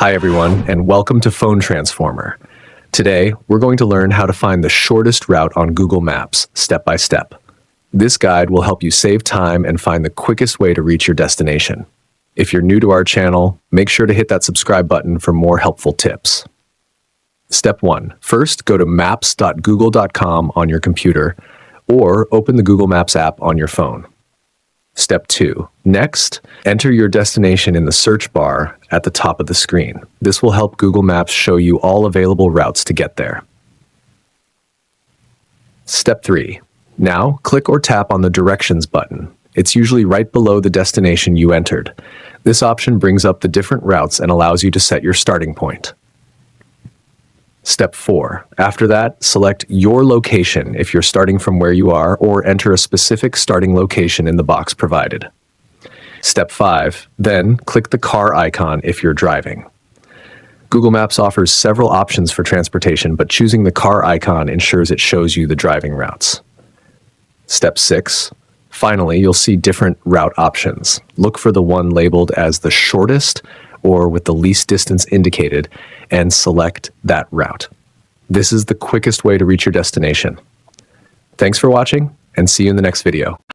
Hi everyone, and welcome to Phone Transformer. Today, we're going to learn how to find the shortest route on Google Maps, step by step. This guide will help you save time and find the quickest way to reach your destination. If you're new to our channel, make sure to hit that subscribe button for more helpful tips. Step 1. First, go to maps.google.com on your computer, or open the Google Maps app on your phone. Step 2. Next, enter your destination in the search bar at the top of the screen. This will help Google Maps show you all available routes to get there. Step 3. Now, click or tap on the Directions button. It's usually right below the destination you entered. This option brings up the different routes and allows you to set your starting point. Step 4. After that, select your location if you're starting from where you are, or enter a specific starting location in the box provided. Step 5. Then, click the car icon if you're driving. Google Maps offers several options for transportation, but choosing the car icon ensures it shows you the driving routes. Step 6. Finally, you'll see different route options. Look for the one labeled as the shortest or with the least distance indicated, and select that route. This is the quickest way to reach your destination. Thanks for watching, and see you in the next video.